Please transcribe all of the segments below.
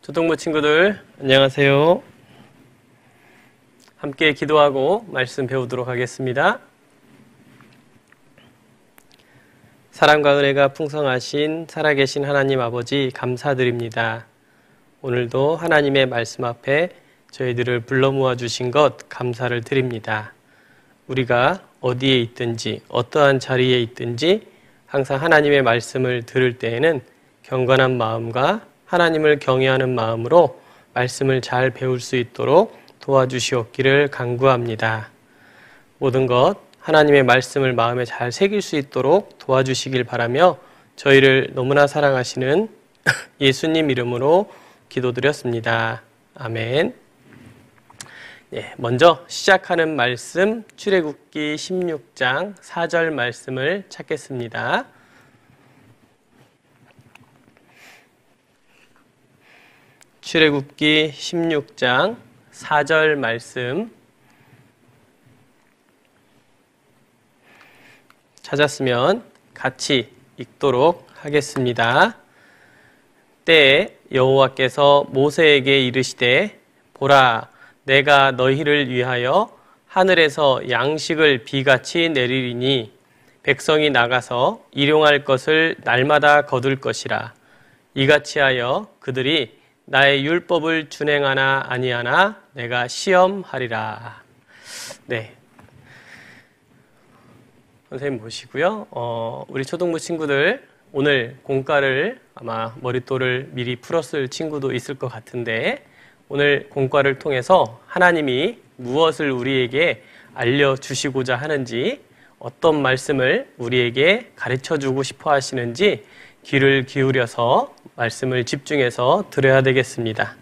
초등부 친구들 안녕하세요. 함께 기도하고 말씀 배우도록 하겠습니다. 사랑과 은혜가 풍성하신 살아계신 하나님 아버지 감사드립니다. 오늘도 하나님의 말씀 앞에 저희들을 불러 모아 주신 것 감사를 드립니다. 우리가 어디에 있든지 어떠한 자리에 있든지 항상 하나님의 말씀을 들을 때에는 경건한 마음과 하나님을 경외하는 마음으로 말씀을 잘 배울 수 있도록 도와주시옵기를 간구합니다. 모든 것 하나님의 말씀을 마음에 잘 새길 수 있도록 도와주시길 바라며 저희를 너무나 사랑하시는 예수님 이름으로 기도드렸습니다. 아멘. 먼저 시작하는 말씀 출애굽기 16장 4절 말씀을 찾겠습니다. 출애굽기 16장 4절 말씀 찾았으면 같이 읽도록 하겠습니다. 때에 여호와께서 모세에게 이르시되 보라, 내가 너희를 위하여 하늘에서 양식을 비같이 내리리니 백성이 나가서 일용할 것을 날마다 거둘 것이라. 이같이 하여 그들이 나의 율법을 준행하나 아니하나 내가 시험하리라. 네, 선생님 보시고요. 우리 초등부 친구들 오늘 공과를 아마 머릿돌을 미리 풀었을 친구도 있을 것 같은데 오늘 공과를 통해서 하나님이 무엇을 우리에게 알려주시고자 하는지, 어떤 말씀을 우리에게 가르쳐주고 싶어 하시는지 귀를 기울여서 말씀을 집중해서 들어야 되겠습니다.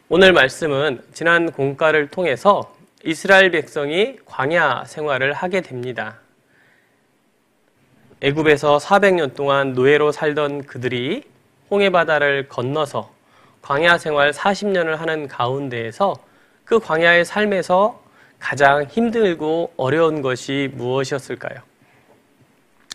오늘 말씀은 지난 공과를 통해서 이스라엘 백성이 광야 생활을 하게 됩니다. 애굽에서 400년 동안 노예로 살던 그들이 홍해바다를 건너서 광야 생활 40년을 하는 가운데에서 그 광야의 삶에서 가장 힘들고 어려운 것이 무엇이었을까요?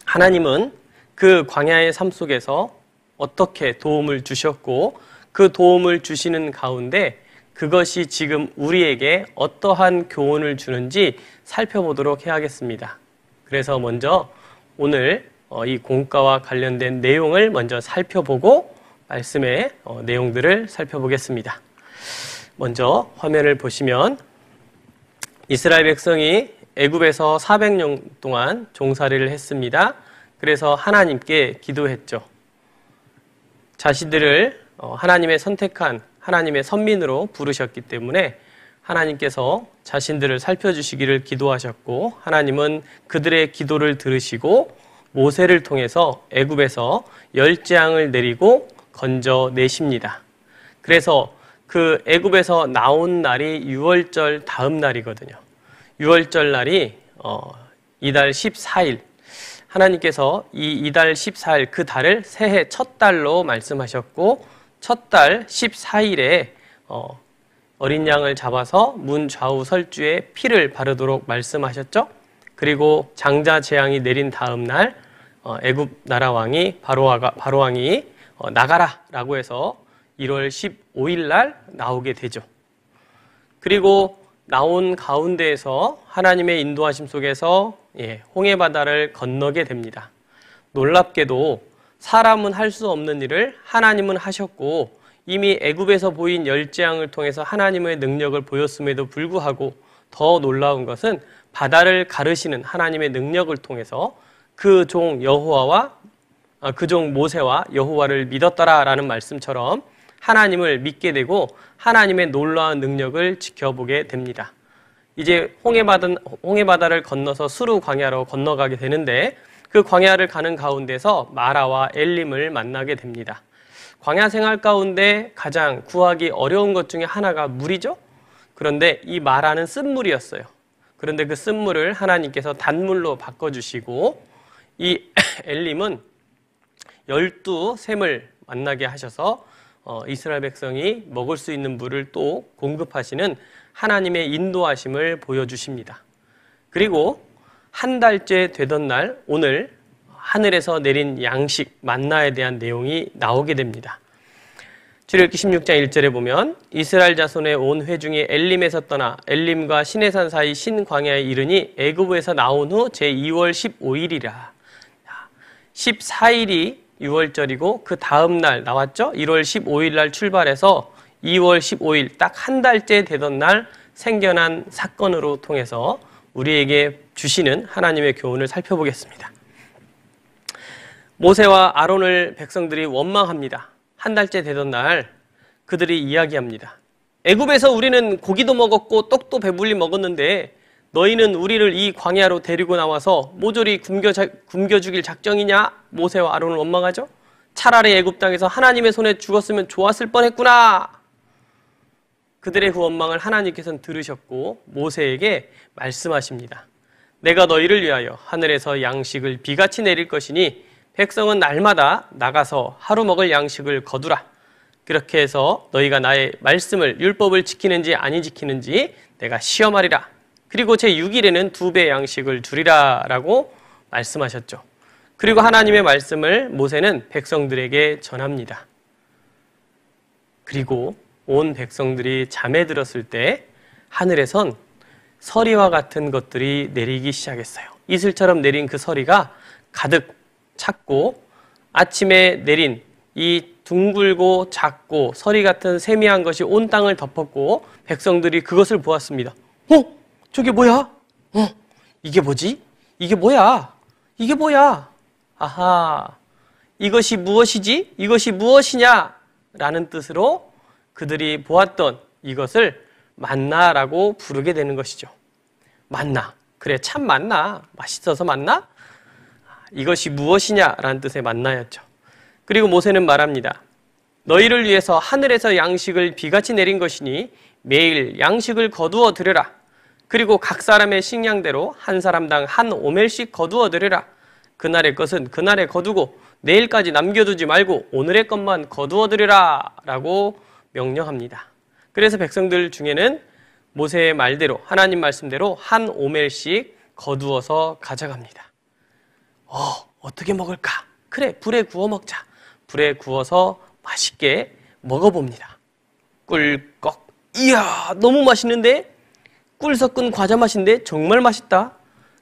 하나님은 그 광야의 삶 속에서 어떻게 도움을 주셨고 그 도움을 주시는 가운데 그것이 지금 우리에게 어떠한 교훈을 주는지 살펴보도록 해야겠습니다. 그래서 먼저 오늘 이 공과와 관련된 내용을 먼저 살펴보고 말씀의 내용들을 살펴보겠습니다. 먼저 화면을 보시면 이스라엘 백성이 애굽에서 400년 동안 종살이를 했습니다. 그래서 하나님께 기도했죠. 자신들을 하나님의 선택한 하나님의 선민으로 부르셨기 때문에 하나님께서 자신들을 살펴주시기를 기도하셨고, 하나님은 그들의 기도를 들으시고 모세를 통해서 애굽에서 10재앙을 내리고 건져내십니다. 그래서 그 애굽에서 나온 날이 유월절 다음 날이거든요. 유월절 날이 이달 14일, 하나님께서 이 이달 14일 그 달을 새해 첫 달로 말씀하셨고, 첫 달 14일에 어린 양을 잡아서 문 좌우 설주에 피를 바르도록 말씀하셨죠. 그리고 장자 재앙이 내린 다음 날 애굽 나라 왕이 바로 왕이 나가라 라고 해서 1월 15일 날 나오게 되죠. 그리고 나온 가운데에서 하나님의 인도하심 속에서 홍해바다를 건너게 됩니다. 놀랍게도 사람은 할 수 없는 일을 하나님은 하셨고, 이미 애굽에서 보인 10재앙을 통해서 하나님의 능력을 보였음에도 불구하고 더 놀라운 것은 바다를 가르시는 하나님의 능력을 통해서 그 종 여호와와 그 종 모세와 여호와를 믿었더라라는 말씀처럼 하나님을 믿게 되고 하나님의 놀라운 능력을 지켜보게 됩니다. 이제 홍해바다를 건너서 수르 광야로 건너가게 되는데 그 광야를 가는 가운데서 마라와 엘림을 만나게 됩니다. 광야 생활 가운데 가장 구하기 어려운 것 중에 하나가 물이죠. 그런데 이 마라는 쓴물이었어요. 그런데 그 쓴물을 하나님께서 단물로 바꿔주시고 이 엘림은 12샘을 만나게 하셔서 이스라엘 백성이 먹을 수 있는 물을 또 공급하시는 하나님의 인도하심을 보여주십니다. 그리고 한 달째 되던 날 오늘 하늘에서 내린 양식 만나에 대한 내용이 나오게 됩니다. 출애굽기 16장 1절에 보면 이스라엘 자손의 온 회중이 엘림에서 떠나 엘림과 시내산 사이 신광야에 이르니 애굽에서 나온 후 제2월 15일이라. 14일이 6월절이고 그 다음 날 나왔죠? 1월 15일 날 출발해서 2월 15일 딱 한 달째 되던 날 생겨난 사건으로 통해서 우리에게 주시는 하나님의 교훈을 살펴보겠습니다. 모세와 아론을 백성들이 원망합니다. 한 달째 되던 날 그들이 이야기합니다. 애굽에서 우리는 고기도 먹었고 떡도 배불리 먹었는데 너희는 우리를 이 광야로 데리고 나와서 모조리 굶겨 죽일 작정이냐? 모세와 아론을 원망하죠. 차라리 애굽 땅에서 하나님의 손에 죽었으면 좋았을 뻔했구나. 그들의 그 원망을 하나님께서는 들으셨고 모세에게 말씀하십니다. 내가 너희를 위하여 하늘에서 양식을 비같이 내릴 것이니 백성은 날마다 나가서 하루 먹을 양식을 거두라. 그렇게 해서 너희가 나의 말씀을 율법을 지키는지 아니 지키는지 내가 시험하리라. 그리고 제6일에는 2배 양식을 주리라 라고 말씀하셨죠. 그리고 하나님의 말씀을 모세는 백성들에게 전합니다. 그리고 온 백성들이 잠에 들었을 때 하늘에선 서리와 같은 것들이 내리기 시작했어요. 이슬처럼 내린 그 서리가 가득 찼고 아침에 내린 이 둥글고 작고 서리 같은 세미한 것이 온 땅을 덮었고 백성들이 그것을 보았습니다. 저게 뭐야? 이게 뭐지? 이게 뭐야? 이게 뭐야? 아하, 이것이 무엇이지? 이것이 무엇이냐? 라는 뜻으로 그들이 보았던 이것을 만나라고 부르게 되는 것이죠. 만나. 그래, 참 만나. 맛있어서 만나? 이것이 무엇이냐라는 뜻의 만나였죠. 그리고 모세는 말합니다. 너희를 위해서 하늘에서 양식을 비같이 내린 것이니 매일 양식을 거두어 드려라. 그리고 각 사람의 식량대로 한 사람당 한 오멜씩 거두어 드려라. 그날의 것은 그날에 거두고 내일까지 남겨두지 말고 오늘의 것만 거두어 드려라 라고 명령합니다. 그래서 백성들 중에는 모세의 말대로 하나님 말씀대로 한 오멜씩 거두어서 가져갑니다. 어떻게 먹을까? 그래, 불에 구워 먹자. 불에 구워서 맛있게 먹어봅니다. 꿀꺽. 이야, 너무 맛있는데? 꿀 섞은 과자 맛인데 정말 맛있다.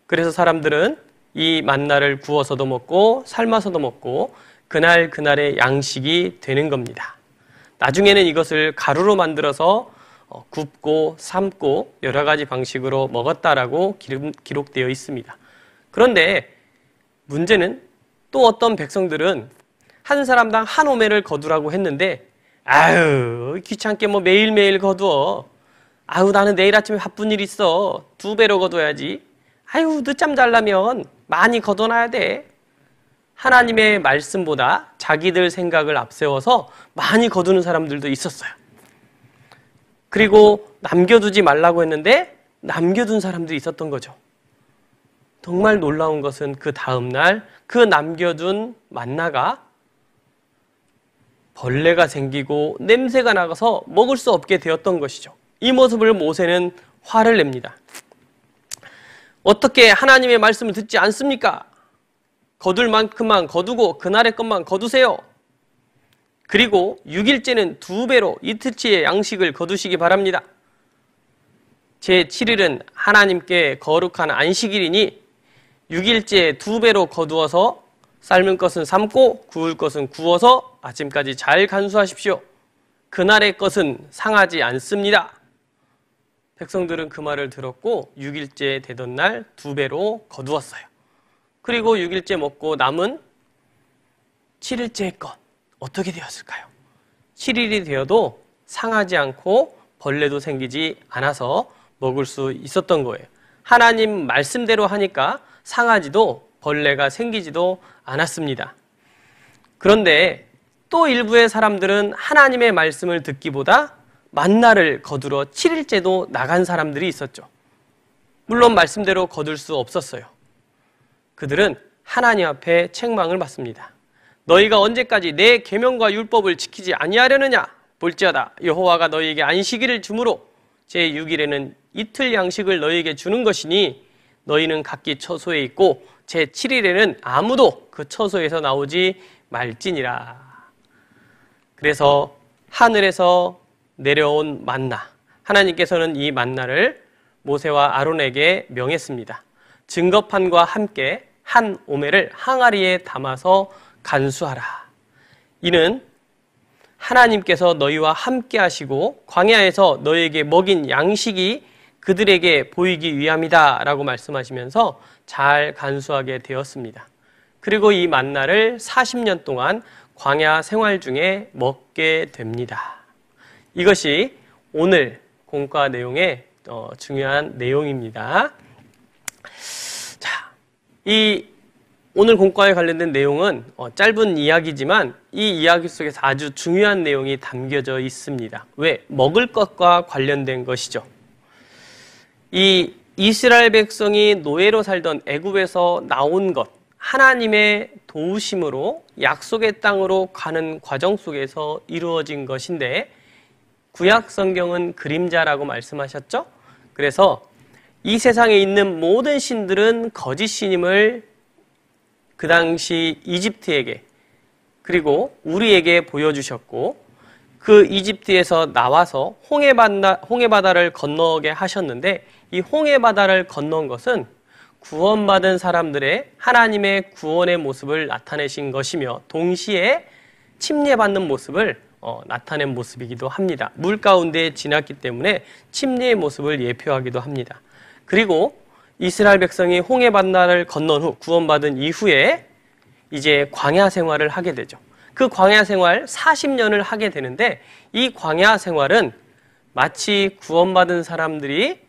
그래서 사람들은 이 만나를 구워서도 먹고 삶아서도 먹고 그날의 양식이 되는 겁니다. 나중에는 이것을 가루로 만들어서 굽고 삶고 여러 가지 방식으로 먹었다라고 기록되어 있습니다. 그런데 문제는 또 어떤 백성들은 한 사람당 한 오멜을 거두라고 했는데 아유 귀찮게 뭐 매일매일 거두어. 아유 나는 내일 아침에 바쁜 일 있어. 2배로 거둬야지. 아유 늦잠 자려면 많이 거둬놔야 돼. 하나님의 말씀보다 자기들 생각을 앞세워서 많이 거두는 사람들도 있었어요. 그리고 남겨두지 말라고 했는데 남겨둔 사람들이 있었던 거죠. 정말 놀라운 것은 그 다음날 그 남겨둔 만나가 벌레가 생기고 냄새가 나가서 먹을 수 없게 되었던 것이죠. 이 모습을 모세는 화를 냅니다. 어떻게 하나님의 말씀을 듣지 않습니까? 거둘 만큼만 거두고 그날의 것만 거두세요. 그리고 6일째는 2배로 이틀치의 양식을 거두시기 바랍니다. 제7일은 하나님께 거룩한 안식일이니 6일째 2배로 거두어서 삶은 것은 삶고 구울 것은 구워서 아침까지 잘 간수하십시오. 그날의 것은 상하지 않습니다. 백성들은 그 말을 들었고 6일째 되던 날 2배로 거두었어요. 그리고 6일째 먹고 남은 7일째의 것 어떻게 되었을까요? 7일이 되어도 상하지 않고 벌레도 생기지 않아서 먹을 수 있었던 거예요. 하나님 말씀대로 하니까 상하지도 벌레가 생기지도 않았습니다. 그런데 또 일부의 사람들은 하나님의 말씀을 듣기보다 만나를 거두러 7일째도 나간 사람들이 있었죠. 물론 말씀대로 거둘 수 없었어요. 그들은 하나님 앞에 책망을 받습니다. 너희가 언제까지 내 계명과 율법을 지키지 아니하려느냐? 볼지어다 여호와가 너희에게 안식일을 주므로 제6일에는 이틀 양식을 너희에게 주는 것이니 너희는 각기 처소에 있고 제7일에는 아무도 그 처소에서 나오지 말지니라. 그래서 하늘에서 내려온 만나. 하나님께서는 이 만나를 모세와 아론에게 명했습니다. 증거판과 함께 한 오멜을 항아리에 담아서 간수하라. 이는 하나님께서 너희와 함께 하시고 광야에서 너희에게 먹인 양식이 그들에게 보이기 위함이다 라고 말씀하시면서 잘 간수하게 되었습니다. 그리고 이 만나를 40년 동안 광야 생활 중에 먹게 됩니다. 이것이 오늘 공과 내용의 중요한 내용입니다. 자, 이 오늘 공과에 관련된 내용은 짧은 이야기지만 이 이야기 속에서 아주 중요한 내용이 담겨져 있습니다. 왜? 먹을 것과 관련된 것이죠. 이 이스라엘 백성이 노예로 살던 애굽에서 나온 것, 하나님의 도우심으로 약속의 땅으로 가는 과정 속에서 이루어진 것인데 구약 성경은 그림자라고 말씀하셨죠? 그래서 이 세상에 있는 모든 신들은 거짓 신임을 그 당시 이집트에게 그리고 우리에게 보여주셨고 그 이집트에서 나와서 홍해바다를 건너게 하셨는데 이 홍해바다를 건넌 것은 구원받은 사람들의 하나님의 구원의 모습을 나타내신 것이며 동시에 침례받는 모습을 나타낸 모습이기도 합니다. 물 가운데 지났기 때문에 침례의 모습을 예표하기도 합니다. 그리고 이스라엘 백성이 홍해바다를 건넌 후 구원받은 이후에 이제 광야 생활을 하게 되죠. 그 광야 생활 40년을 하게 되는데 이 광야 생활은 마치 구원받은 사람들이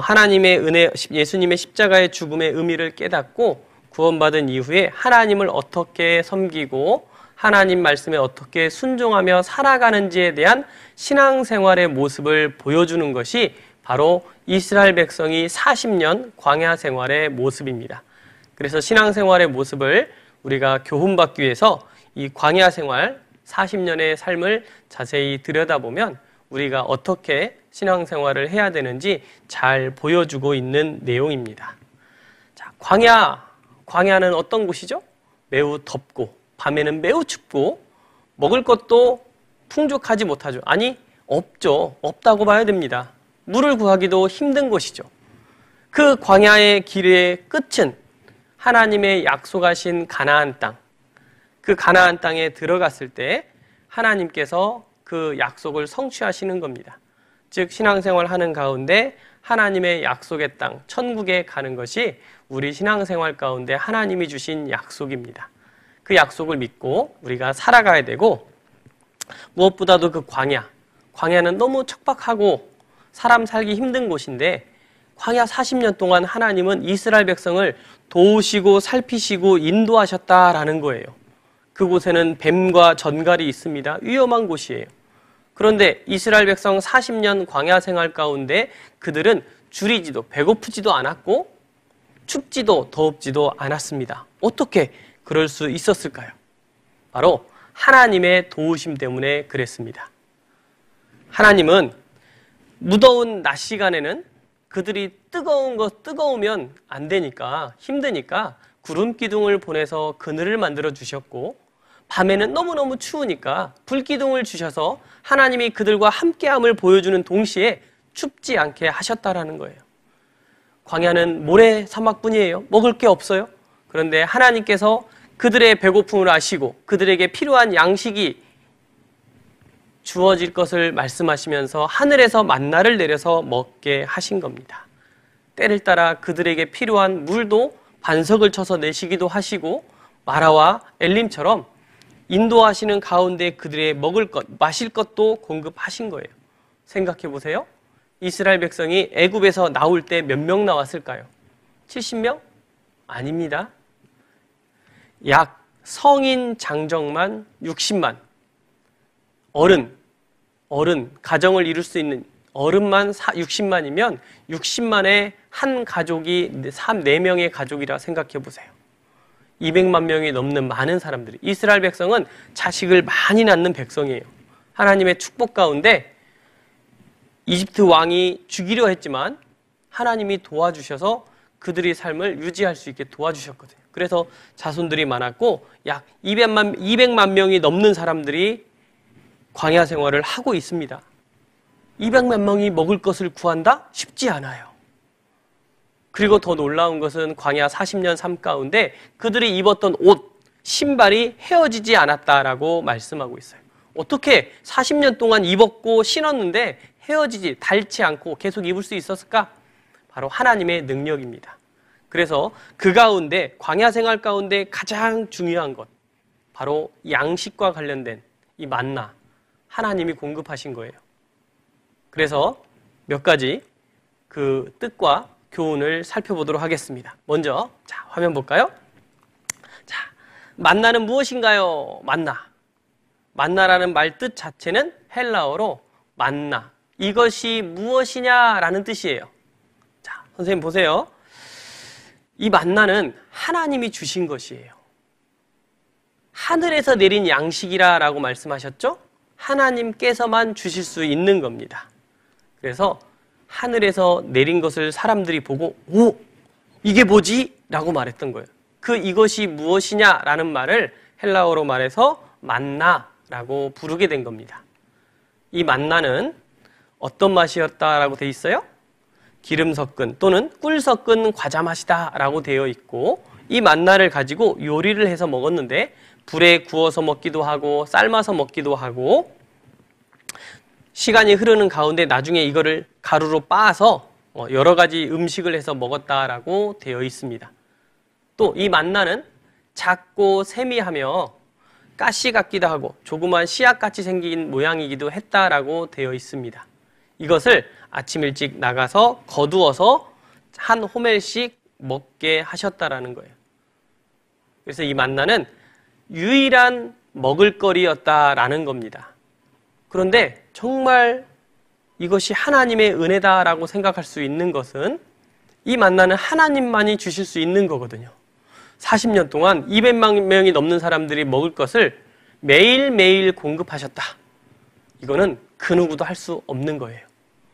하나님의 은혜, 예수님의 십자가의 죽음의 의미를 깨닫고 구원받은 이후에 하나님을 어떻게 섬기고 하나님 말씀에 어떻게 순종하며 살아가는지에 대한 신앙생활의 모습을 보여주는 것이 바로 이스라엘 백성이 40년 광야 생활의 모습입니다. 그래서 신앙생활의 모습을 우리가 교훈받기 위해서 이 광야 생활 40년의 삶을 자세히 들여다보면 우리가 어떻게 신앙생활을 해야 되는지 잘 보여주고 있는 내용입니다. 자, 광야는 어떤 곳이죠? 매우 덥고 밤에는 매우 춥고 먹을 것도 풍족하지 못하죠. 아니, 없죠. 없다고 봐야 됩니다. 물을 구하기도 힘든 곳이죠. 그 광야의 길의 끝은 하나님의 약속하신 가나안 땅, 그 가나안 땅에 들어갔을 때 하나님께서 그 약속을 성취하시는 겁니다. 즉 신앙생활 하는 가운데 하나님의 약속의 땅, 천국에 가는 것이 우리 신앙생활 가운데 하나님이 주신 약속입니다. 그 약속을 믿고 우리가 살아가야 되고 무엇보다도 그 광야는 너무 척박하고 사람 살기 힘든 곳인데 광야 40년 동안 하나님은 이스라엘 백성을 도우시고 살피시고 인도하셨다라는 거예요. 그곳에는 뱀과 전갈이 있습니다. 위험한 곳이에요. 그런데 이스라엘 백성 40년 광야 생활 가운데 그들은 줄이지도 배고프지도 않았고 춥지도 더웁지도 않았습니다. 어떻게 그럴 수 있었을까요? 바로 하나님의 도우심 때문에 그랬습니다. 하나님은 무더운 낮 시간에는 그들이 뜨거우면 안 되니까 힘드니까 구름 기둥을 보내서 그늘을 만들어 주셨고 밤에는 너무너무 추우니까 불 기둥을 주셔서 하나님이 그들과 함께함을 보여주는 동시에 춥지 않게 하셨다라는 거예요. 광야는 모래 사막뿐이에요. 먹을 게 없어요. 그런데 하나님께서 그들의 배고픔을 아시고 그들에게 필요한 양식이 주어질 것을 말씀하시면서 하늘에서 만나를 내려서 먹게 하신 겁니다. 때를 따라 그들에게 필요한 물도 반석을 쳐서 내시기도 하시고 마라와 엘림처럼 인도하시는 가운데 그들의 먹을 것, 마실 것도 공급하신 거예요. 생각해 보세요. 이스라엘 백성이 애굽에서 나올 때 몇 명 나왔을까요? 70명? 아닙니다. 약 성인 장정만 60만. 어른, 가정을 이룰 수 있는 어른만 60만이면 60만의 한 가족이 4명의 가족이라 생각해 보세요. 200만 명이 넘는 많은 사람들이. 이스라엘 백성은 자식을 많이 낳는 백성이에요. 하나님의 축복 가운데 이집트 왕이 죽이려 했지만 하나님이 도와주셔서 그들의 삶을 유지할 수 있게 도와주셨거든요. 그래서 자손들이 많았고 약 200만 명이 넘는 사람들이 광야 생활을 하고 있습니다. 200만 명이 먹을 것을 구한다? 쉽지 않아요. 그리고 더 놀라운 것은 광야 40년 삶 가운데 그들이 입었던 옷, 신발이 헤어지지 않았다라고 말씀하고 있어요. 어떻게 40년 동안 입었고 신었는데 헤어지지, 닳지 않고 계속 입을 수 있었을까? 바로 하나님의 능력입니다. 그래서 그 가운데, 광야 생활 가운데 가장 중요한 것, 바로 양식과 관련된 이 만나, 하나님이 공급하신 거예요. 그래서 몇 가지 그 뜻과 교훈을 살펴보도록 하겠습니다. 먼저, 자, 화면 볼까요? 자, 만나는 무엇인가요? 만나. 만나라는 말 뜻 자체는 헬라어로 만나. 이것이 무엇이냐라는 뜻이에요. 자, 선생님 보세요. 이 만나는 하나님이 주신 것이에요. 하늘에서 내린 양식이라고 말씀하셨죠? 하나님께서만 주실 수 있는 겁니다. 그래서 하늘에서 내린 것을 사람들이 보고 오! 이게 뭐지? 라고 말했던 거예요. 그 이것이 무엇이냐라는 말을 헬라어로 말해서 만나라고 부르게 된 겁니다. 이 만나는 어떤 맛이었다라고 되어 있어요? 기름 섞은 또는 꿀 섞은 과자 맛이다라고 되어 있고 이 만나를 가지고 요리를 해서 먹었는데 불에 구워서 먹기도 하고 삶아서 먹기도 하고 시간이 흐르는 가운데 나중에 이거를 가루로 빻아서 여러 가지 음식을 해서 먹었다라고 되어 있습니다. 또 이 만나는 작고 세미하며 가시 같기도 하고 조그만 씨앗같이 생긴 모양이기도 했다라고 되어 있습니다. 이것을 아침 일찍 나가서 거두어서 한 호멜씩 먹게 하셨다라는 거예요. 그래서 이 만나는 유일한 먹을거리였다라는 겁니다. 그런데 정말 이것이 하나님의 은혜다라고 생각할 수 있는 것은 이 만나는 하나님만이 주실 수 있는 거거든요. 40년 동안 200만 명이 넘는 사람들이 먹을 것을 매일매일 공급하셨다. 이거는 그 누구도 할 수 없는 거예요.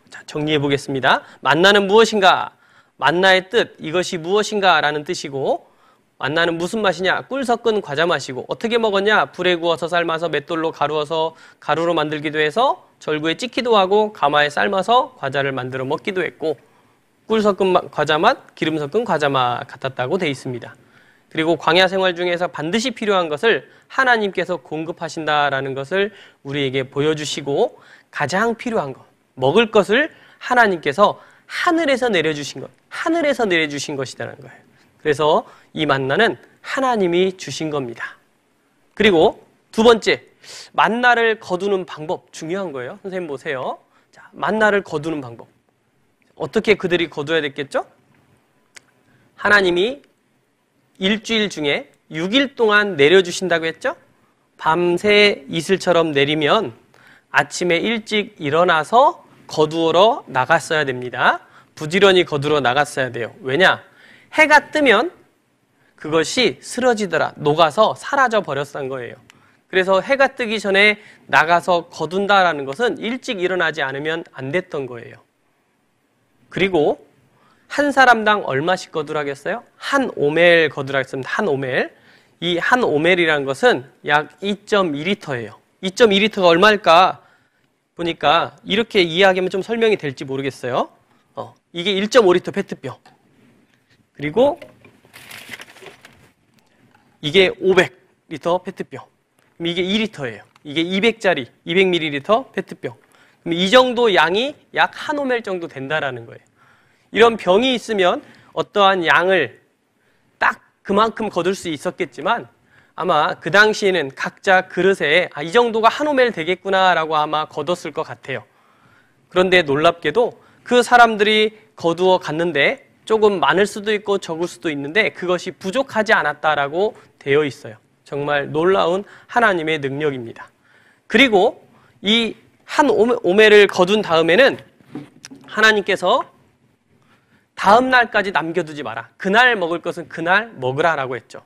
자, 정리해 보겠습니다. 만나는 무엇인가? 만나의 뜻, 이것이 무엇인가? 라는 뜻이고 만나는 무슨 맛이냐? 꿀 섞은 과자 맛이고 어떻게 먹었냐? 불에 구워서 삶아서 맷돌로 가루어서 가루로 만들기도 해서 절구에 찍기도 하고 가마에 삶아서 과자를 만들어 먹기도 했고 꿀 섞은 과자 맛, 기름 섞은 과자 맛 같았다고 되어 있습니다. 그리고 광야 생활 중에서 반드시 필요한 것을 하나님께서 공급하신다라는 것을 우리에게 보여주시고 가장 필요한 것, 먹을 것을 하나님께서 하늘에서 내려주신 것, 하늘에서 내려주신 것이라는 거예요. 그래서 이 만나는 하나님이 주신 겁니다. 그리고 두 번째, 만나를 거두는 방법, 중요한 거예요. 선생님 보세요. 자, 만나를 거두는 방법. 어떻게 그들이 거둬야 됐겠죠? 하나님이 일주일 중에 6일 동안 내려주신다고 했죠? 밤새 이슬처럼 내리면 아침에 일찍 일어나서 거두러 나갔어야 됩니다. 부지런히 거두러 나갔어야 돼요. 왜냐? 해가 뜨면 그것이 쓰러지더라, 녹아서 사라져 버렸던 거예요. 그래서 해가 뜨기 전에 나가서 거둔다라는 것은 일찍 일어나지 않으면 안 됐던 거예요. 그리고 한 사람당 얼마씩 거두라겠어요? 한 오멜 거두라겠습니다. 한 오멜. 이 한 오멜이라는 것은 약 2.2리터예요. 2.2리터가 얼마일까? 보니까 이렇게 이야기하면 좀 설명이 될지 모르겠어요. 이게 1.5리터 페트병. 그리고 이게 500리터 페트병. 그럼 이게 2리터예요. 이게 200짜리 200ml 페트병. 그럼 이 정도 양이 약 한 오멜 정도 된다라는 거예요. 이런 병이 있으면 어떠한 양을 딱 그만큼 거둘 수 있었겠지만 아마 그 당시에는 각자 그릇에 이 정도가 한 오멜 되겠구나라고 아마 거뒀을 것 같아요. 그런데 놀랍게도 그 사람들이 거두어 갔는데 조금 많을 수도 있고 적을 수도 있는데 그것이 부족하지 않았다라고 되어 있어요. 정말 놀라운 하나님의 능력입니다. 그리고 이 한 오멜을 거둔 다음에는 하나님께서 다음 날까지 남겨두지 마라. 그날 먹을 것은 그날 먹으라라고 했죠.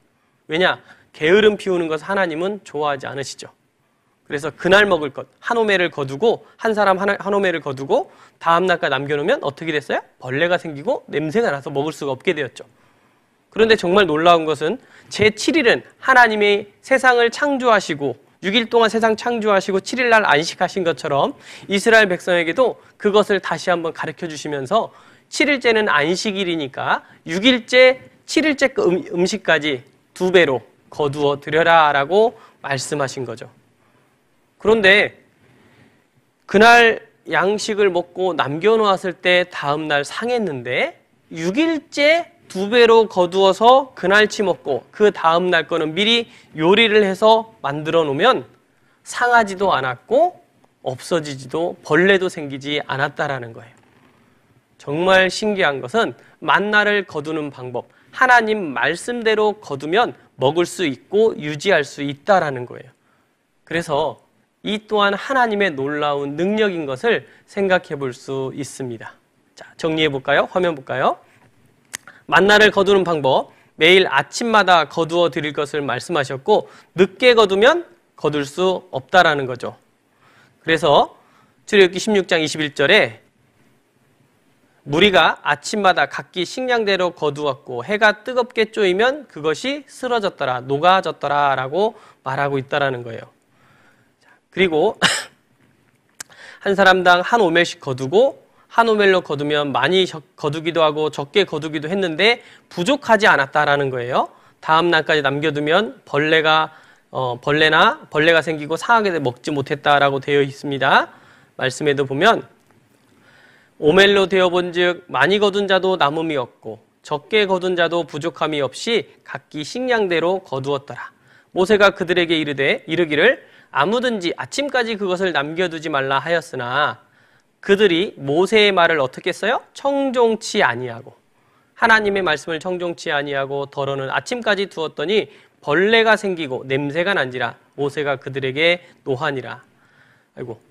왜냐? 게으름 피우는 것을 하나님은 좋아하지 않으시죠. 그래서 그날 먹을 것, 한 오멜을 거두고 한 사람 한 오멜을 거두고 다음 날까지 남겨놓으면 어떻게 됐어요? 벌레가 생기고 냄새가 나서 먹을 수가 없게 되었죠. 그런데 정말 놀라운 것은 제7일은 하나님이 세상을 창조하시고 6일 동안 세상 창조하시고 7일 날 안식하신 것처럼 이스라엘 백성에게도 그것을 다시 한번 가르쳐 주시면서 7일째는 안식일이니까 6일째, 7일째 그 음식까지 2배로 거두어 드려라 라고 말씀하신 거죠. 그런데 그날 양식을 먹고 남겨놓았을 때 다음날 상했는데 6일째 2배로 거두어서 그날치 먹고 그 다음날 거는 미리 요리를 해서 만들어 놓으면 상하지도 않았고 없어지지도 벌레도 생기지 않았다라는 거예요. 정말 신기한 것은 만나를 거두는 방법, 하나님 말씀대로 거두면 먹을 수 있고 유지할 수 있다라는 거예요. 그래서 이 또한 하나님의 놀라운 능력인 것을 생각해 볼 수 있습니다. 자, 정리해 볼까요? 화면 볼까요? 만나를 거두는 방법, 매일 아침마다 거두어 드릴 것을 말씀하셨고 늦게 거두면 거둘 수 없다라는 거죠. 그래서 출애굽기 16장 21절에 무리가 아침마다 각기 식량대로 거두었고 해가 뜨겁게 쪼이면 그것이 쓰러졌더라, 녹아졌더라 라고 말하고 있다라는 거예요. 그리고 한 사람당 한 오멜씩 거두고 한 오멜로 거두면 많이 거두기도 하고 적게 거두기도 했는데 부족하지 않았다라는 거예요. 다음 날까지 남겨두면 벌레가 생기고 상하게 돼 먹지 못했다라고 되어 있습니다. 말씀에도 보면 오멜로 되어본즉 많이 거둔 자도 남음이 없고 적게 거둔 자도 부족함이 없이 각기 식량대로 거두었더라. 모세가 그들에게 이르기를 아무든지 아침까지 그것을 남겨두지 말라 하였으나 그들이 모세의 말을 어떻게 했어요? 청종치 아니하고 하나님의 말씀을 청종치 아니하고 더러는 아침까지 두었더니 벌레가 생기고 냄새가 난지라 모세가 그들에게 노하니라. 아이고,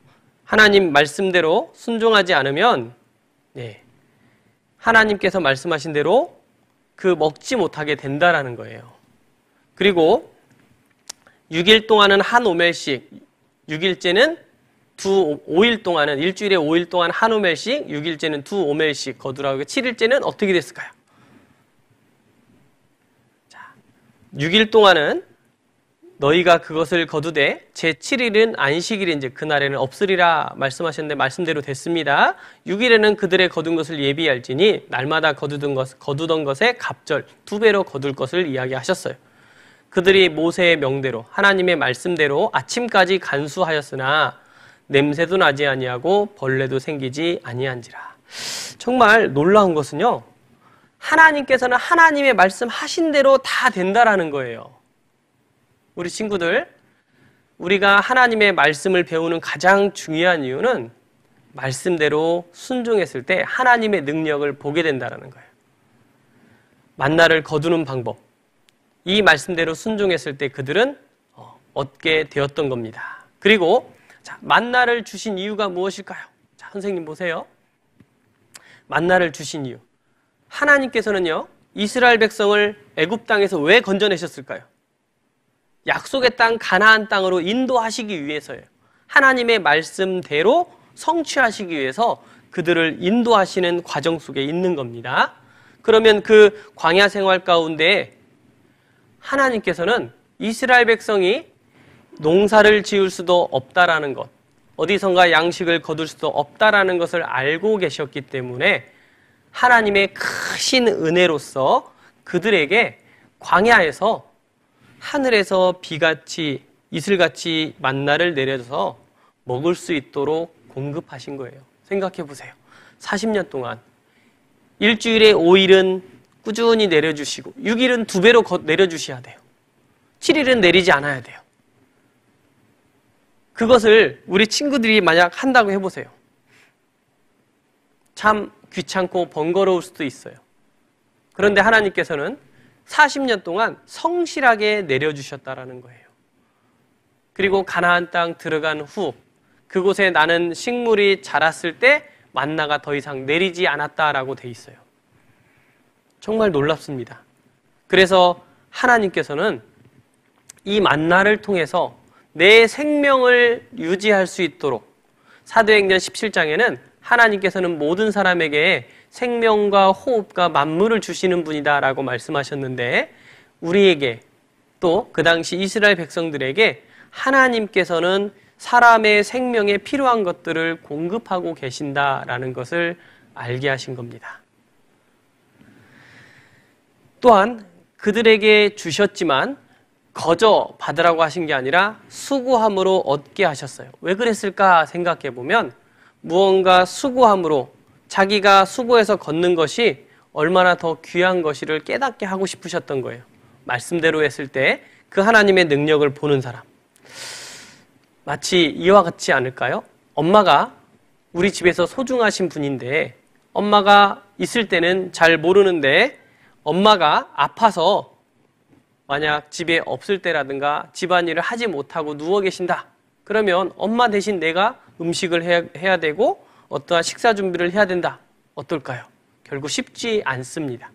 하나님 말씀대로 순종하지 않으면 하나님께서 말씀하신 대로 그 먹지 못하게 된다라는 거예요. 그리고 6일 동안은 한 오멜씩, 6일째는 5일 동안은 일주일에 5일 동안 한 오멜씩, 6일째는 2오멜씩 거두라고. 7일째는 어떻게 됐을까요? 자, 6일 동안은 너희가 그것을 거두되 제7일은 안식일인지 그날에는 없으리라 말씀하셨는데 말씀대로 됐습니다. 6일에는 그들의 거둔 것을 예비할지니 날마다 거두던 것의 갑절 2배로 거둘 것을 이야기하셨어요. 그들이 모세의 명대로 하나님의 말씀대로 아침까지 간수하였으나 냄새도 나지 아니하고 벌레도 생기지 아니한지라. 정말 놀라운 것은요, 하나님께서는 하나님의 말씀하신 대로 다 된다라는 거예요. 우리 친구들, 우리가 하나님의 말씀을 배우는 가장 중요한 이유는 말씀대로 순종했을 때 하나님의 능력을 보게 된다는 거예요. 만나를 거두는 방법, 이 말씀대로 순종했을 때 그들은 얻게 되었던 겁니다. 그리고 자, 만나를 주신 이유가 무엇일까요? 자, 선생님 보세요. 만나를 주신 이유. 하나님께서는요, 이스라엘 백성을 애굽 땅에서 왜 건져내셨을까요? 약속의 땅 가나안 땅으로 인도하시기 위해서예요. 하나님의 말씀대로 성취하시기 위해서 그들을 인도하시는 과정 속에 있는 겁니다. 그러면 그 광야 생활 가운데 하나님께서는 이스라엘 백성이 농사를 지을 수도 없다라는 것, 어디선가 양식을 거둘 수도 없다라는 것을 알고 계셨기 때문에 하나님의 크신 은혜로서 그들에게 광야에서 하늘에서 비같이 이슬같이 만나를 내려서 먹을 수 있도록 공급하신 거예요. 생각해 보세요. 40년 동안 일주일에 5일은 꾸준히 내려주시고 6일은 2배로 내려주셔야 돼요. 7일은 내리지 않아야 돼요. 그것을 우리 친구들이 만약 한다고 해보세요. 참 귀찮고 번거로울 수도 있어요. 그런데 하나님께서는 40년 동안 성실하게 내려주셨다라는 거예요. 그리고 가나안 땅 들어간 후 그곳에 나는 식물이 자랐을 때 만나가 더 이상 내리지 않았다라고 돼 있어요. 정말 놀랍습니다. 그래서 하나님께서는 이 만나를 통해서 내 생명을 유지할 수 있도록 사도행전 17장에는 하나님께서는 모든 사람에게 생명과 호흡과 만물을 주시는 분이다 라고 말씀하셨는데 우리에게 또 그 당시 이스라엘 백성들에게 하나님께서는 사람의 생명에 필요한 것들을 공급하고 계신다라는 것을 알게 하신 겁니다. 또한 그들에게 주셨지만 거저 받으라고 하신 게 아니라 수고함으로 얻게 하셨어요. 왜 그랬을까 생각해 보면 무언가 수고함으로 자기가 수고해서 걷는 것이 얼마나 더 귀한 것이를 깨닫게 하고 싶으셨던 거예요. 말씀대로 했을 때 그 하나님의 능력을 보는 사람. 마치 이와 같지 않을까요? 엄마가 우리 집에서 소중하신 분인데 엄마가 있을 때는 잘 모르는데 엄마가 아파서 만약 집에 없을 때라든가 집안일을 하지 못하고 누워 계신다. 그러면 엄마 대신 내가 음식을 해야 되고 어떠한 식사 준비를 해야 된다. 어떨까요? 결국 쉽지 않습니다.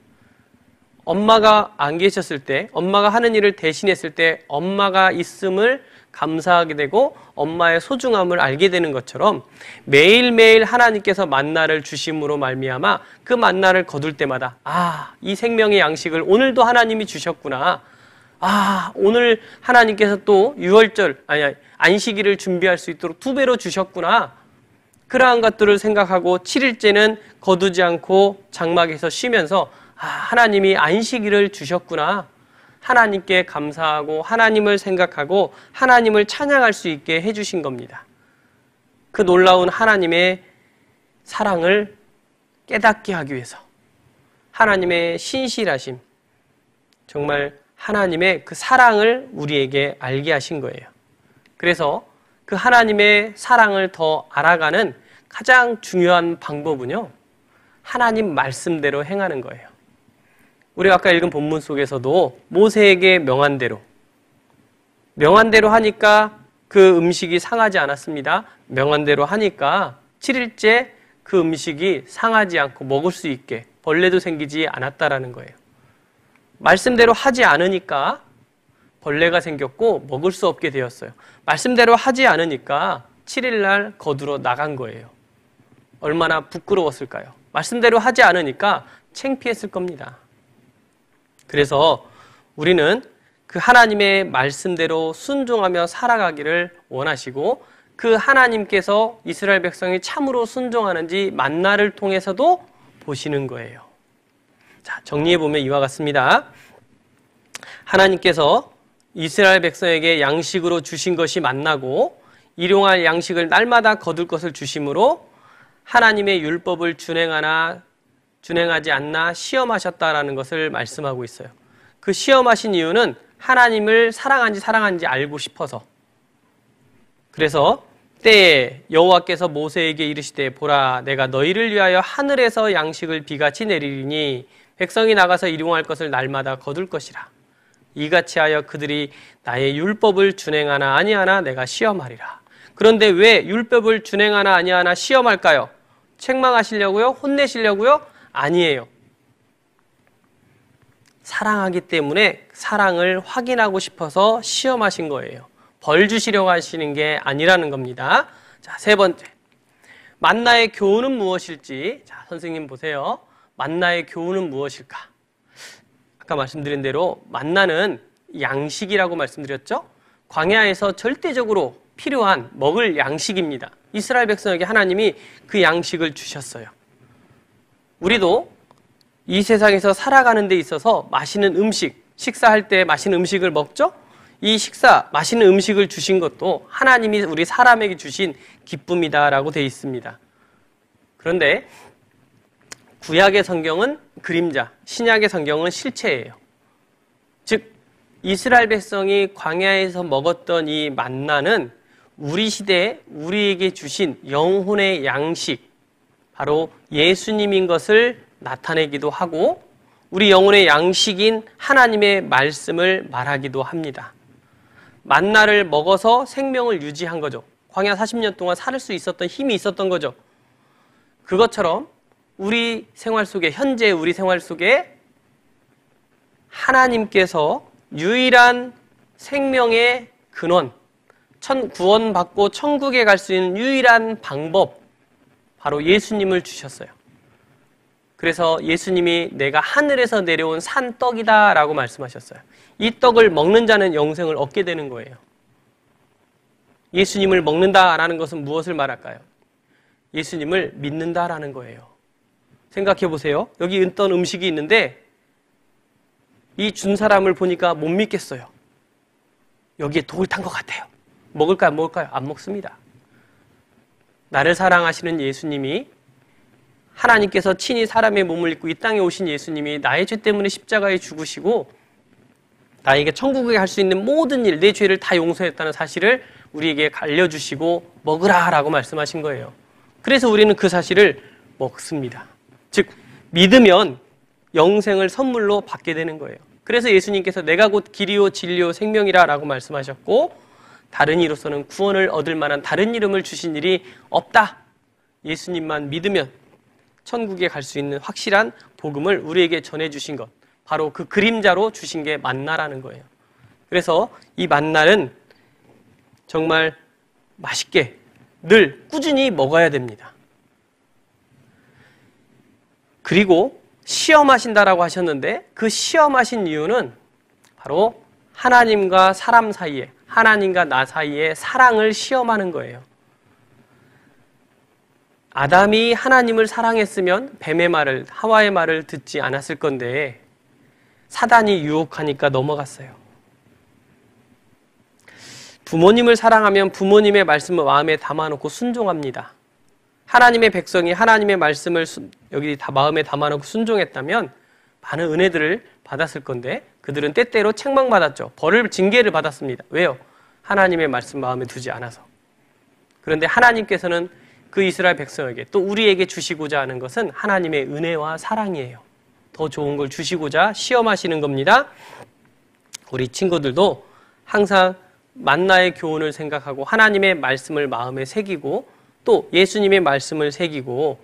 엄마가 안 계셨을 때, 엄마가 하는 일을 대신했을 때 엄마가 있음을 감사하게 되고 엄마의 소중함을 알게 되는 것처럼 매일매일 하나님께서 만나를 주심으로 말미암아 그 만나를 거둘 때마다 이 생명의 양식을 오늘도 하나님이 주셨구나. 오늘 하나님께서 또 안식일을 준비할 수 있도록 2배로 주셨구나. 그러한 것들을 생각하고 7일째는 거두지 않고 장막에서 쉬면서 하나님이 안식일을 주셨구나. 하나님께 감사하고 하나님을 생각하고 하나님을 찬양할 수 있게 해주신 겁니다. 그 놀라운 하나님의 사랑을 깨닫게 하기 위해서 하나님의 신실하심, 정말 하나님의 그 사랑을 우리에게 알게 하신 거예요. 그래서 그 하나님의 사랑을 더 알아가는 가장 중요한 방법은요, 하나님 말씀대로 행하는 거예요. 우리가 아까 읽은 본문 속에서도 모세에게 명한 대로 하니까 그 음식이 상하지 않았습니다. 명한 대로 하니까 7일째 그 음식이 상하지 않고 먹을 수 있게 벌레도 생기지 않았다라는 거예요. 말씀대로 하지 않으니까 벌레가 생겼고 먹을 수 없게 되었어요. 말씀대로 하지 않으니까 7일날 거두러 나간 거예요. 얼마나 부끄러웠을까요? 말씀대로 하지 않으니까 창피했을 겁니다. 그래서 우리는 그 하나님의 말씀대로 순종하며 살아가기를 원하시고 그 하나님께서 이스라엘 백성이 참으로 순종하는지 만나를 통해서도 보시는 거예요. 자, 정리해보면 이와 같습니다. 하나님께서 이스라엘 백성에게 양식으로 주신 것이 만나고 일용할 양식을 날마다 거둘 것을 주심으로 하나님의 율법을 준행하지 않나 시험하셨다라는 것을 말씀하고 있어요. 그 시험하신 이유는 하나님을 사랑하는지 알고 싶어서. 그래서 때에 여호와께서 모세에게 이르시되 보라 내가 너희를 위하여 하늘에서 양식을 비같이 내리리니 백성이 나가서 일용할 것을 날마다 거둘 것이라. 이같이 하여 그들이 나의 율법을 준행하나 아니하나 내가 시험하리라. 그런데 왜 율법을 준행하나 아니하나 시험할까요? 책망하시려고요? 혼내시려고요? 아니에요. 사랑하기 때문에 사랑을 확인하고 싶어서 시험하신 거예요. 벌 주시려고 하시는 게 아니라는 겁니다. 자, 3번째. 만나의 교훈은 무엇일지. 자, 선생님 보세요. 만나의 교훈은 무엇일까? 아까 말씀드린 대로 만나는 양식이라고 말씀드렸죠? 광야에서 절대적으로 필요한 먹을 양식입니다. 이스라엘 백성에게 하나님이 그 양식을 주셨어요. 우리도 이 세상에서 살아가는 데 있어서 맛있는 음식, 식사할 때 맛있는 음식을 먹죠? 이 맛있는 음식을 주신 것도 하나님이 우리 사람에게 주신 기쁨이다라고 되어 있습니다. 그런데 구약의 성경은 그림자, 신약의 성경은 실체예요. 즉 이스라엘 백성이 광야에서 먹었던 이 만나는 우리 시대에 우리에게 주신 영혼의 양식, 바로 예수님인 것을 나타내기도 하고 우리 영혼의 양식인 하나님의 말씀을 말하기도 합니다. 만나를 먹어서 생명을 유지한 거죠. 광야 40년 동안 살 수 있었던 힘이 있었던 거죠. 그것처럼 우리 생활 속에, 현재 우리 생활 속에 하나님께서 유일한 생명의 근원, 구원받고 천국에 갈 수 있는 유일한 방법, 바로 예수님을 주셨어요. 그래서 예수님이 내가 하늘에서 내려온 산떡이다 라고 말씀하셨어요. 이 떡을 먹는 자는 영생을 얻게 되는 거예요. 예수님을 먹는다라는 것은 무엇을 말할까요? 예수님을 믿는다라는 거예요. 생각해 보세요. 여기 어떤 음식이 있는데 이 준 사람을 보니까 못 믿겠어요. 여기에 독을 탄 것 같아요. 먹을까요? 안 먹을까요? 안 먹습니다. 나를 사랑하시는 예수님이, 하나님께서 친히 사람의 몸을 입고 이 땅에 오신 예수님이 나의 죄 때문에 십자가에 죽으시고 나에게 천국에 갈 수 있는 모든 일, 내 죄를 다 용서했다는 사실을 우리에게 알려주시고 먹으라 라고 말씀하신 거예요. 그래서 우리는 그 사실을 먹습니다. 즉 믿으면 영생을 선물로 받게 되는 거예요. 그래서 예수님께서 내가 곧 길이요 진리요 생명이라 라고 말씀하셨고, 다른 이로서는 구원을 얻을 만한 다른 이름을 주신 일이 없다. 예수님만 믿으면 천국에 갈 수 있는 확실한 복음을 우리에게 전해주신 것, 바로 그 그림자로 주신 게 만나라는 거예요. 그래서 이 만나는 정말 맛있게 늘 꾸준히 먹어야 됩니다. 그리고 시험하신다라고 하셨는데, 그 시험하신 이유는 바로 하나님과 사람 사이에, 하나님과 나 사이에 사랑을 시험하는 거예요. 아담이 하나님을 사랑했으면 뱀의 말을, 하와의 말을 듣지 않았을 건데 사단이 유혹하니까 넘어갔어요. 부모님을 사랑하면 부모님의 말씀을 마음에 담아놓고 순종합니다. 하나님의 백성이 하나님의 말씀을 여기 다 마음에 담아놓고 순종했다면 많은 은혜들을 받았을 건데, 그들은 때때로 책망받았죠. 벌을, 징계를 받았습니다. 왜요? 하나님의 말씀 마음에 두지 않아서. 그런데 하나님께서는 그 이스라엘 백성에게, 또 우리에게 주시고자 하는 것은 하나님의 은혜와 사랑이에요. 더 좋은 걸 주시고자 시험하시는 겁니다. 우리 친구들도 항상 만나의 교훈을 생각하고 하나님의 말씀을 마음에 새기고 또 예수님의 말씀을 새기고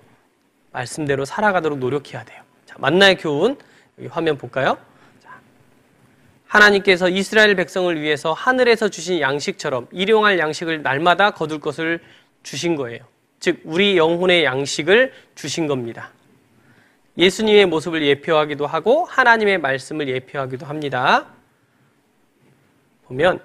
말씀대로 살아가도록 노력해야 돼요. 자, 만나의 교훈, 여기 화면 볼까요? 자, 하나님께서 이스라엘 백성을 위해서 하늘에서 주신 양식처럼 일용할 양식을 날마다 거둘 것을 주신 거예요. 즉 우리 영혼의 양식을 주신 겁니다. 예수님의 모습을 예표하기도 하고 하나님의 말씀을 예표하기도 합니다. 보면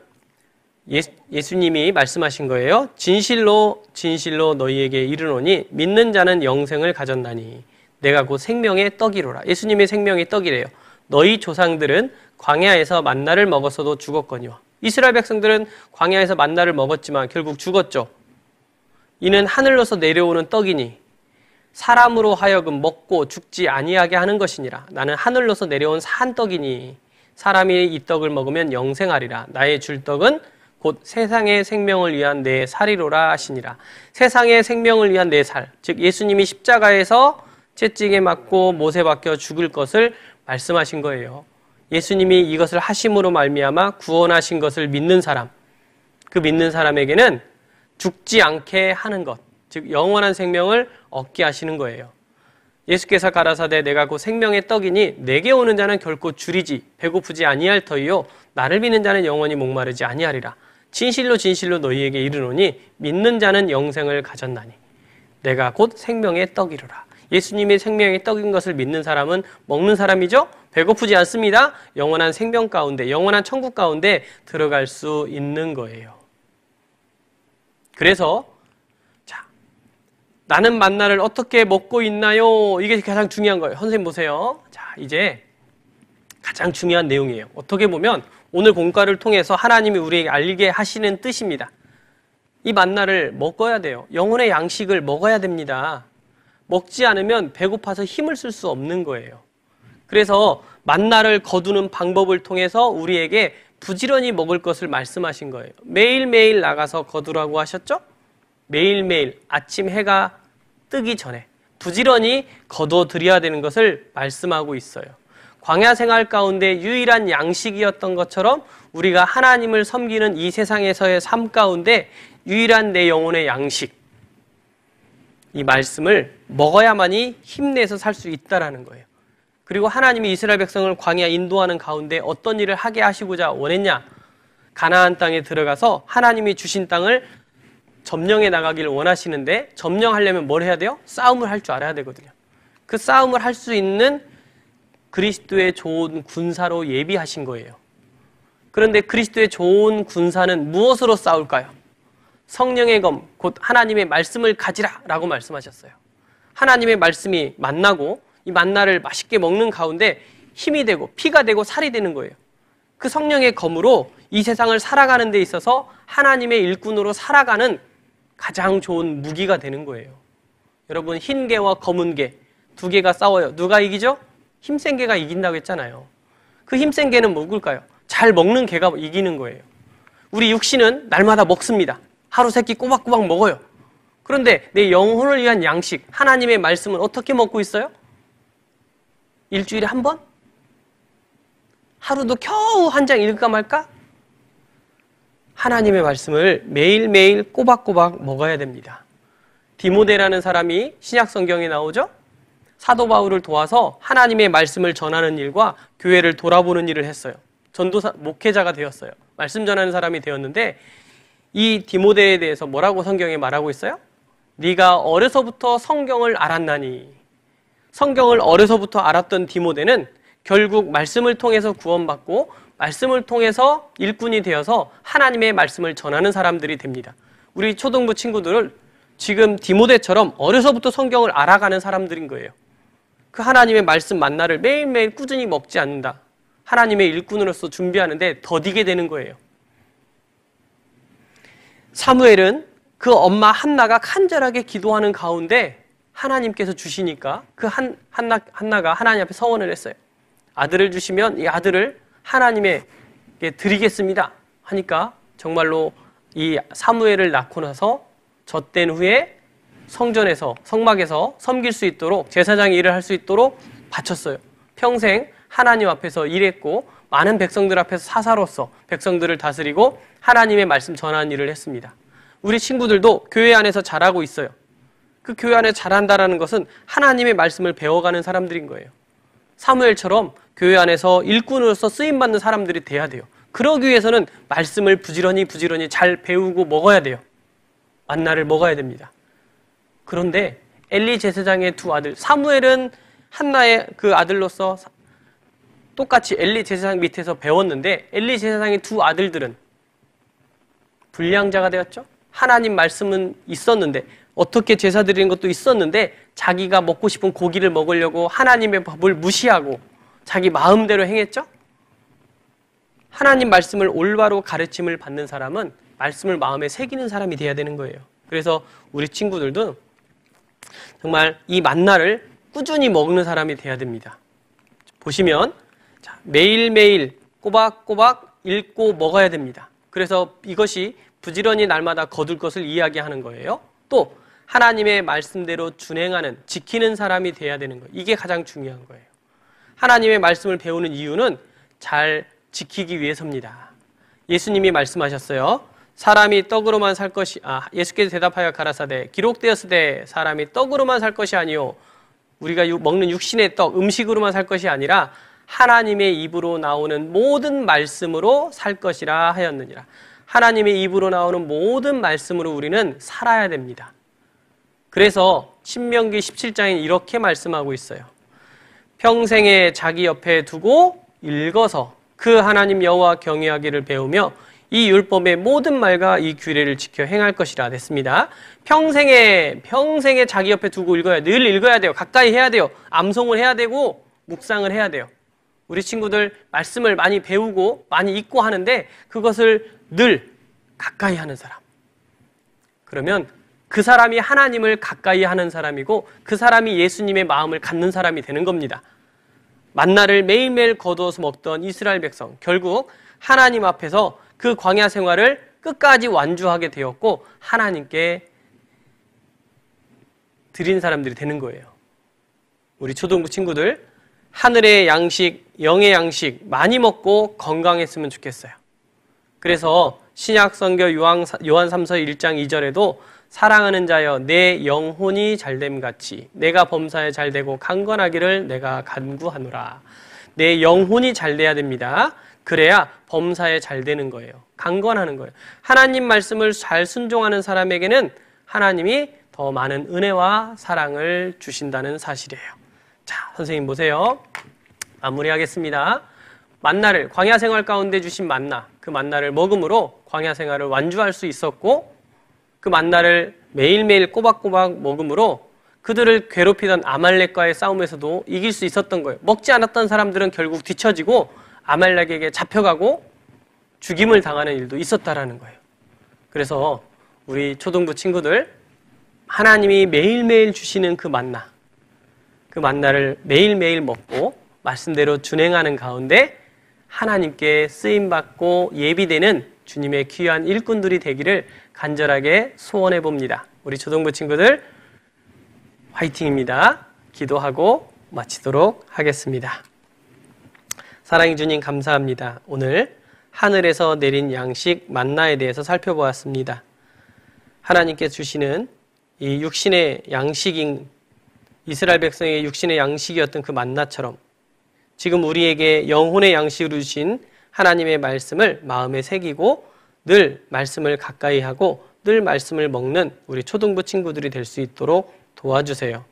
예수님이 말씀하신 거예요. 진실로 진실로 너희에게 이르노니 믿는 자는 영생을 가졌나니 내가 곧 생명의 떡이로라. 예수님의 생명의 떡이래요. 너희 조상들은 광야에서 만나를 먹었어도 죽었거니와. 이스라엘 백성들은 광야에서 만나를 먹었지만 결국 죽었죠. 이는 하늘로서 내려오는 떡이니 사람으로 하여금 먹고 죽지 아니하게 하는 것이니라. 나는 하늘로서 내려온 산 떡이니 사람이 이 떡을 먹으면 영생하리라. 나의 줄 떡은 곧 세상의 생명을 위한 내 살이로라 하시니라. 세상의 생명을 위한 내 살, 즉 예수님이 십자가에서 채찍에 맞고 못에 박혀 죽을 것을 말씀하신 거예요. 예수님이 이것을 하심으로 말미암아 구원하신 것을 믿는 사람, 그 믿는 사람에게는 죽지 않게 하는 것, 즉 영원한 생명을 얻게 하시는 거예요. 예수께서 가라사대 내가 곧 생명의 떡이니 내게 오는 자는 결코 줄이지 배고프지 아니할 터이요 나를 믿는 자는 영원히 목마르지 아니하리라. 진실로 진실로 너희에게 이르노니 믿는 자는 영생을 가졌나니 내가 곧 생명의 떡이로라. 예수님의 생명의 떡인 것을 믿는 사람은 먹는 사람이죠. 배고프지 않습니다. 영원한 생명 가운데, 영원한 천국 가운데 들어갈 수 있는 거예요. 그래서 자, 나는 만나를 어떻게 먹고 있나요? 이게 가장 중요한 거예요. 선생님 보세요. 자, 이제 가장 중요한 내용이에요. 어떻게 보면 오늘 공과를 통해서 하나님이 우리에게 알게 하시는 뜻입니다. 이 만나를 먹어야 돼요. 영혼의 양식을 먹어야 됩니다. 먹지 않으면 배고파서 힘을 쓸 수 없는 거예요. 그래서 만나를 거두는 방법을 통해서 우리에게 부지런히 먹을 것을 말씀하신 거예요. 매일매일 나가서 거두라고 하셨죠? 매일매일 아침 해가 뜨기 전에 부지런히 거둬들여야 되는 것을 말씀하고 있어요. 광야 생활 가운데 유일한 양식이었던 것처럼 우리가 하나님을 섬기는 이 세상에서의 삶 가운데 유일한 내 영혼의 양식, 이 말씀을 먹어야만이 힘내서 살 수 있다라는 거예요. 그리고 하나님이 이스라엘 백성을 광야 인도하는 가운데 어떤 일을 하게 하시고자 원했냐? 가나안 땅에 들어가서 하나님이 주신 땅을 점령해 나가기를 원하시는데, 점령하려면 뭘 해야 돼요? 싸움을 할 줄 알아야 되거든요. 그 싸움을 할 수 있는 그리스도의 좋은 군사로 예비하신 거예요. 그런데 그리스도의 좋은 군사는 무엇으로 싸울까요? 성령의 검, 곧 하나님의 말씀을 가지라 라고 말씀하셨어요. 하나님의 말씀이 만나고 이 만나를 맛있게 먹는 가운데 힘이 되고 피가 되고 살이 되는 거예요. 그 성령의 검으로 이 세상을 살아가는 데 있어서 하나님의 일꾼으로 살아가는 가장 좋은 무기가 되는 거예요. 여러분, 흰 개와 검은 개 두 개가 싸워요. 누가 이기죠? 힘센 개가 이긴다고 했잖아요. 그 힘센 개는 뭘까요? 잘 먹는 개가 이기는 거예요. 우리 육신은 날마다 먹습니다. 하루 세 끼 꼬박꼬박 먹어요. 그런데 내 영혼을 위한 양식, 하나님의 말씀은 어떻게 먹고 있어요? 일주일에 한 번? 하루도 겨우 한 장 읽을까 말까? 하나님의 말씀을 매일매일 꼬박꼬박 먹어야 됩니다. 디모데라는 사람이 신약 성경에 나오죠? 사도 바울을 도와서 하나님의 말씀을 전하는 일과 교회를 돌아보는 일을 했어요. 전도사, 목회자가 되었어요. 말씀 전하는 사람이 되었는데 이 디모데에 대해서 뭐라고 성경에 말하고 있어요? 네가 어려서부터 성경을 알았나니. 성경을 어려서부터 알았던 디모데는 결국 말씀을 통해서 구원받고 말씀을 통해서 일꾼이 되어서 하나님의 말씀을 전하는 사람들이 됩니다. 우리 초등부 친구들을 지금 디모데처럼 어려서부터 성경을 알아가는 사람들인 거예요. 그 하나님의 말씀 만나를 매일매일 꾸준히 먹지 않는다. 하나님의 일꾼으로서 준비하는데 더디게 되는 거예요. 사무엘은 그 엄마 한나가 간절하게 기도하는 가운데 하나님께서 주시니까 그 한나가 하나님 앞에 서원을 했어요. 아들을 주시면 이 아들을 하나님에게 드리겠습니다 하니까 정말로 이 사무엘을 낳고 나서 젖된 후에 성전에서 성막에서 섬길 수 있도록 제사장의 일을 할 수 있도록 바쳤어요. 평생 하나님 앞에서 일했고 많은 백성들 앞에서 사사로서 백성들을 다스리고 하나님의 말씀 전하는 일을 했습니다. 우리 친구들도 교회 안에서 잘하고 있어요. 그 교회 안에 잘한다는 것은 하나님의 말씀을 배워가는 사람들인 거예요. 사무엘처럼 교회 안에서 일꾼으로서 쓰임받는 사람들이 돼야 돼요. 그러기 위해서는 말씀을 부지런히 잘 배우고 먹어야 돼요. 만나를 먹어야 됩니다. 그런데 엘리 제사장의 두 아들, 사무엘은 한나의 그 아들로서 똑같이 엘리 제사장 밑에서 배웠는데 엘리 제사장의 두 아들들은 불량자가 되었죠. 하나님 말씀은 있었는데 어떻게 제사 드리는 것도 있었는데 자기가 먹고 싶은 고기를 먹으려고 하나님의 법을 무시하고 자기 마음대로 행했죠. 하나님 말씀을 올바로 가르침을 받는 사람은 말씀을 마음에 새기는 사람이 돼야 되는 거예요. 그래서 우리 친구들도 정말 이 만나를 꾸준히 먹는 사람이 돼야 됩니다. 보시면 매일매일 꼬박꼬박 읽고 먹어야 됩니다. 그래서 이것이 부지런히 날마다 거둘 것을 이야기하는 거예요. 또 하나님의 말씀대로 준행하는, 지키는 사람이 돼야 되는 거예요. 이게 가장 중요한 거예요. 하나님의 말씀을 배우는 이유는 잘 지키기 위해서입니다. 예수님이 말씀하셨어요. 사람이 떡으로만 살 것이 예수께서 대답하여 가라사대 기록되었으되 사람이 떡으로만 살 것이 아니요 우리가 먹는 육신의 떡 음식으로만 살 것이 아니라 하나님의 입으로 나오는 모든 말씀으로 살 것이라 하였느니라. 하나님의 입으로 나오는 모든 말씀으로 우리는 살아야 됩니다. 그래서 신명기 17장에 이렇게 말씀하고 있어요. 평생에 자기 옆에 두고 읽어서 그 하나님 여호와 경외하기를 배우며 이 율법의 모든 말과 이 규례를 지켜 행할 것이라 됐습니다. 평생에 자기 옆에 두고 읽어야 돼요. 늘 읽어야 돼요. 가까이 해야 돼요. 암송을 해야 되고 묵상을 해야 돼요. 우리 친구들 말씀을 많이 배우고 많이 읽고 하는데 그것을 늘 가까이 하는 사람. 그러면 그 사람이 하나님을 가까이 하는 사람이고 그 사람이 예수님의 마음을 갖는 사람이 되는 겁니다. 만나를 매일매일 거두어서 먹던 이스라엘 백성, 결국 하나님 앞에서 그 광야 생활을 끝까지 완주하게 되었고 하나님께 드린 사람들이 되는 거예요. 우리 초등부 친구들 하늘의 양식, 영의 양식 많이 먹고 건강했으면 좋겠어요. 그래서 신약성경 요한삼서 1장 2절에도 사랑하는 자여 내 영혼이 잘됨 같이 내가 범사에 잘되고 강건하기를 내가 간구하노라. 내 영혼이 잘돼야 됩니다. 그래야 범사에 잘되는 거예요. 강건하는 거예요. 하나님 말씀을 잘 순종하는 사람에게는 하나님이 더 많은 은혜와 사랑을 주신다는 사실이에요. 자, 선생님 보세요. 마무리하겠습니다. 만나를 광야 생활 가운데 주신 만나, 그 만나를 먹음으로 광야 생활을 완주할 수 있었고 그 만나를 매일매일 꼬박꼬박 먹음으로 그들을 괴롭히던 아말렉과의 싸움에서도 이길 수 있었던 거예요. 먹지 않았던 사람들은 결국 뒤처지고 아말렉에게 잡혀가고 죽임을 당하는 일도 있었다라는 거예요. 그래서 우리 초등부 친구들, 하나님이 매일매일 주시는 그 만나를 매일매일 먹고 말씀대로 준행하는 가운데 하나님께 쓰임받고 예비되는 주님의 귀한 일꾼들이 되기를 간절하게 소원해 봅니다. 우리 초등부 친구들 화이팅입니다. 기도하고 마치도록 하겠습니다. 사랑의 주님 감사합니다. 오늘 하늘에서 내린 양식 만나에 대해서 살펴보았습니다. 하나님께 주시는 이 육신의 양식인 이스라엘 백성의 육신의 양식이었던 그 만나처럼 지금 우리에게 영혼의 양식으로 주신 하나님의 말씀을 마음에 새기고 늘 말씀을 가까이 하고 늘 말씀을 먹는 우리 초등부 친구들이 될 수 있도록 도와주세요.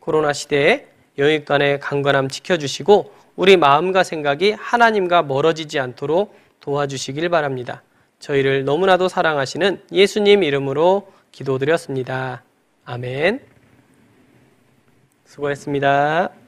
코로나 시대에 영육간의 강건함 지켜주시고 우리 마음과 생각이 하나님과 멀어지지 않도록 도와주시길 바랍니다. 저희를 너무나도 사랑하시는 예수님 이름으로 기도드렸습니다. 아멘. 수고했습니다.